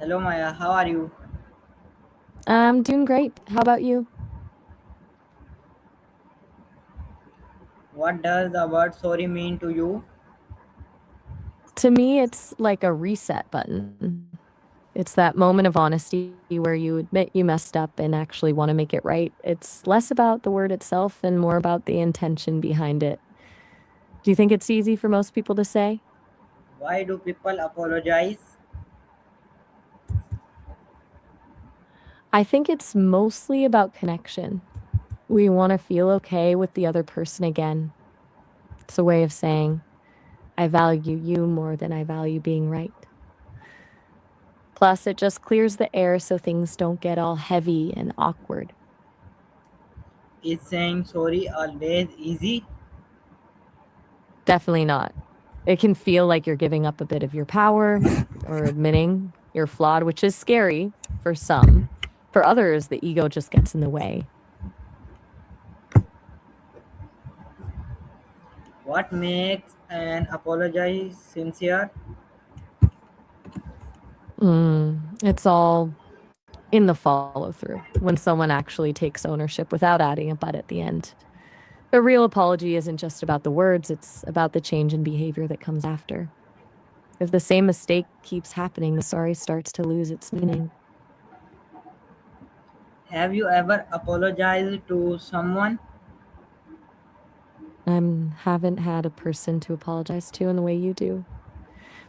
Hello Maya, how are you? I'm doing great. How about you? What does the word sorry mean to you? To me, it's like a reset button. It's that moment of honesty where you admit you messed up and actually want to make it right. It's less about the word itself and more about the intention behind it. Do you think it's easy for most people to say? Why do people apologize? I think it's mostly about connection. We want to feel okay with the other person again. It's a way of saying, I value you more than I value being right. Plus, it just clears the air so things don't get all heavy and awkward. Is saying sorry always easy? Definitely not. It can feel like you're giving up a bit of your power or admitting you're flawed, which is scary for some. For others, the ego just gets in the way. What makes an apology sincere? It's all in the follow through when someone actually takes ownership without adding a but at the end. A real apology isn't just about the words, it's about the change in behavior that comes after. If the same mistake keeps happening, the sorry starts to lose its meaning. Have you ever apologized to someone? I haven't had a person to apologize to in the way you do.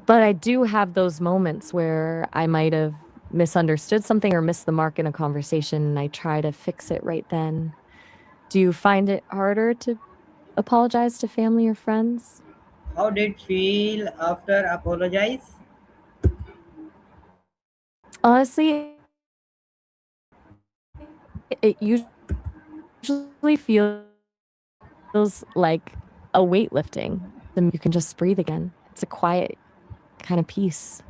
But I do have those moments where I might have misunderstood something or missed the mark in a conversation and I try to fix it right then. Do you find it harder to apologize to family or friends? How did it feel after apologize? Honestly, it usually feels like a weight lifting. You can just breathe again. It's a quiet kind of peace,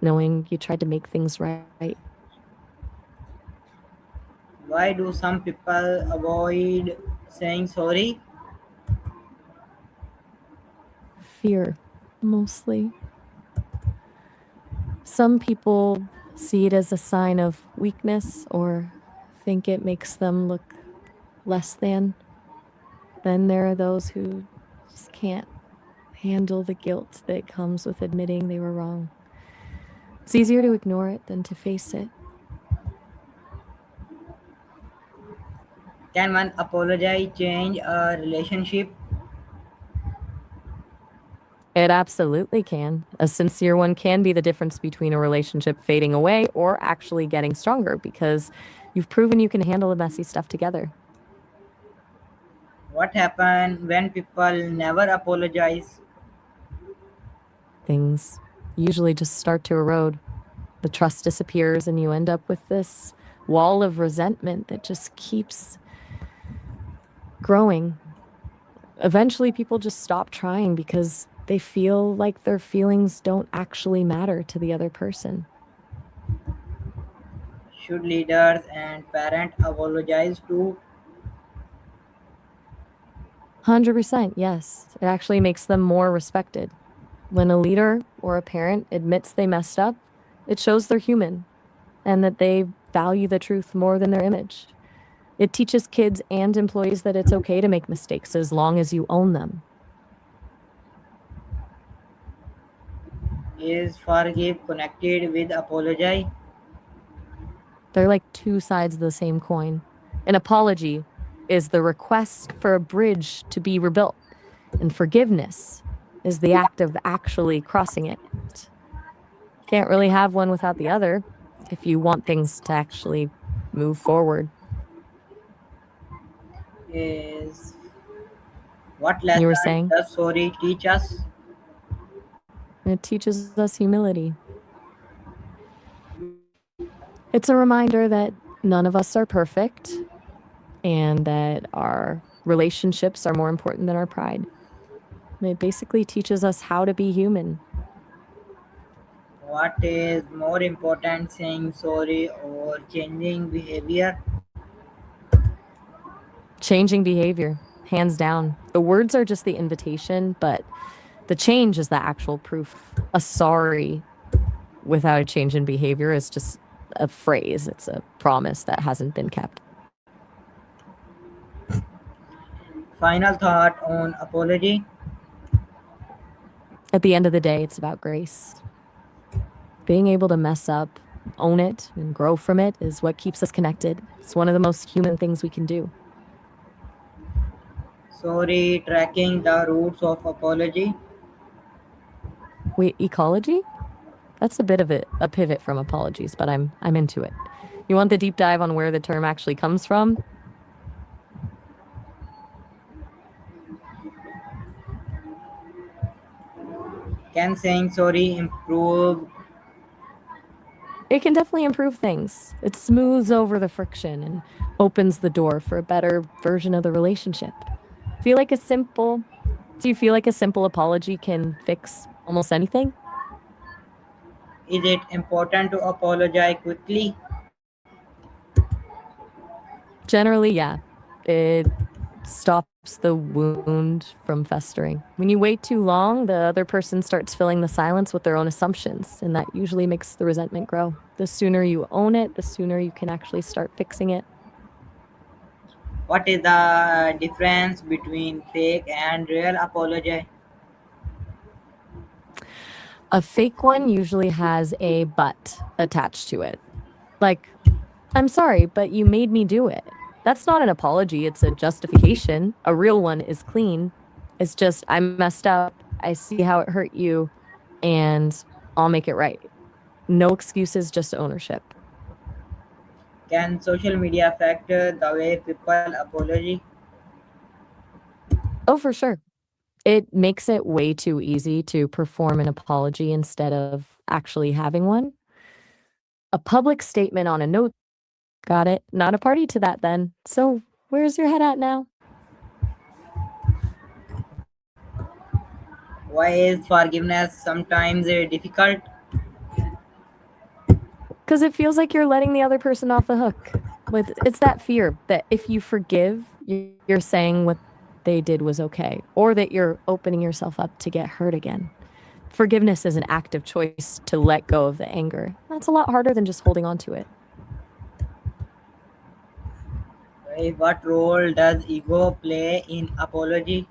knowing you tried to make things right. Why do some people avoid saying sorry? Fear, mostly. Some people see it as a sign of weakness or think it makes them look less than. Then there are those who just can't handle the guilt that comes with admitting they were wrong. It's easier to ignore it than to face it. Can one apology change a relationship? It absolutely can. A sincere one can be the difference between a relationship fading away or actually getting stronger because you've proven you can handle the messy stuff together. What happens when people never apologize? Things usually just start to erode. The trust disappears, and you end up with this wall of resentment that just keeps growing. Eventually, people just stop trying because they feel like their feelings don't actually matter to the other person. Should leaders and parents apologize too? 100%, yes. It actually makes them more respected. When a leader or a parent admits they messed up, it shows they're human and that they value the truth more than their image. It teaches kids and employees that it's okay to make mistakes as long as you own them. Is forgive connected with apology? They're like two sides of the same coin. An apology is the request for a bridge to be rebuilt, and forgiveness is the act of actually crossing it. Can't really have one without the other if you want things to actually move forward. Is what You were lesson saying? does sorry teach us? It teaches us humility. It's a reminder that none of us are perfect and that our relationships are more important than our pride. It basically teaches us how to be human. What is more important, saying sorry or changing behavior? Changing behavior, hands down. The words are just the invitation, but the change is the actual proof. A sorry without a change in behavior is just a phrase. It's a promise that hasn't been kept. Final thought on apology. At the end of the day, it's about grace. Being able to mess up, own it, and grow from it is what keeps us connected. It's one of the most human things we can do. Sorry, tracking the roots of apology. Wait, ecology? That's a bit of a pivot from apologies, but I'm into it. You want the deep dive on where the term actually comes from? Can saying sorry improve? It can definitely improve things. It smooths over the friction and opens the door for a better version of the relationship. Feel like a simple Do you feel like a simple apology can fix almost anything? Is it important to apologize quickly? Generally, yeah. It stops the wound from festering. When you wait too long, the other person starts filling the silence with their own assumptions, and that usually makes the resentment grow. The sooner you own it, the sooner you can actually start fixing it. What is the difference between fake and real apology? A fake one usually has a but attached to it. Like, I'm sorry, but you made me do it. That's not an apology, it's a justification. A real one is clean. It's just, I messed up. I see how it hurt you, and I'll make it right. No excuses, just ownership. Can social media affect the way people apologize? Oh, for sure. It makes it way too easy to perform an apology instead of actually having one. A public statement on a note, got it. Not a party to that then. So, where's your head at now? Why is forgiveness sometimes difficult? Because it feels like you're letting the other person off the hook. It's that fear that if you forgive, you're saying what they did was okay, or that you're opening yourself up to get hurt again. Forgiveness is an active choice to let go of the anger. That's a lot harder than just holding on to it. What role does ego play in apology?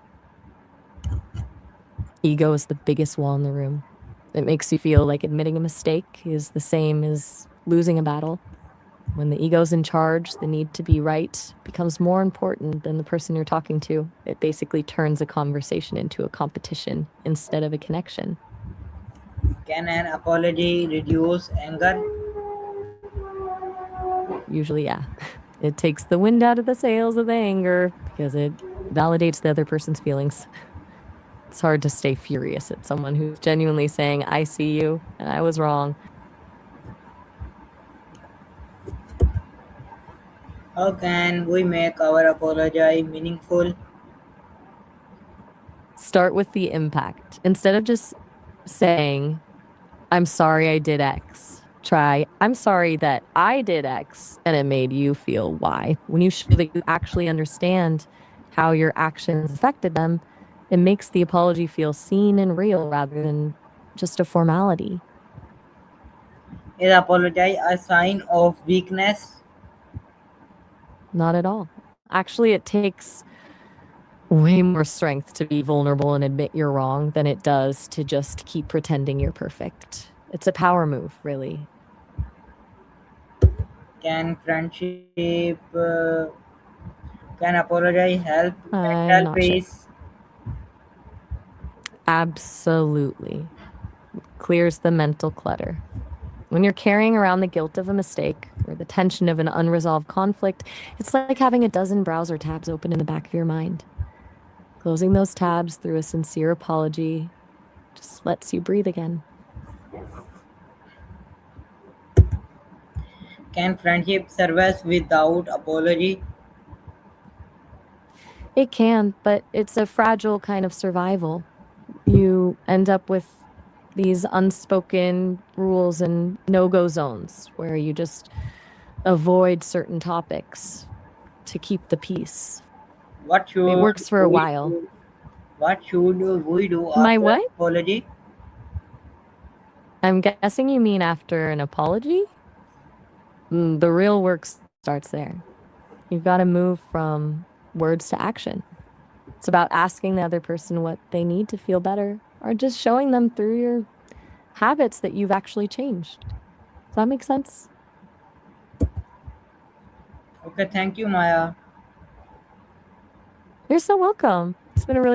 Ego is the biggest wall in the room. It makes you feel like admitting a mistake is the same as losing a battle. When the ego's in charge, the need to be right becomes more important than the person you're talking to. It basically turns a conversation into a competition instead of a connection. Can an apology reduce anger? Usually, yeah. It takes the wind out of the sails of the anger because it validates the other person's feelings. It's hard to stay furious at someone who's genuinely saying, I see you and I was wrong. How can we make our apology meaningful? Start with the impact. Instead of just saying, I'm sorry I did X, try, I'm sorry that I did X and it made you feel Y. When you show that you actually understand how your actions affected them, it makes the apology feel seen and real rather than just a formality. Is apology a sign of weakness? Not at all. Actually, it takes way more strength to be vulnerable and admit you're wrong than it does to just keep pretending you're perfect. It's a power move, really. Can friendship, can apology help I'm mental not sure. peace? Absolutely. Clears the mental clutter. When you're carrying around the guilt of a mistake or the tension of an unresolved conflict, it's like having a dozen browser tabs open in the back of your mind. Closing those tabs through a sincere apology just lets you breathe again. Can friendship survive without apology? It can, but it's a fragile kind of survival. You end up with these unspoken rules and no-go zones where you just avoid certain topics to keep the peace. What should It works for a we while. do? What should we do My after what? apology? I'm guessing you mean after an apology? The real work starts there. You've got to move from words to action. It's about asking the other person what they need to feel better, or just showing them through your habits that you've actually changed. Does that make sense? Okay, thank you, Maya. You're so welcome. It's been a really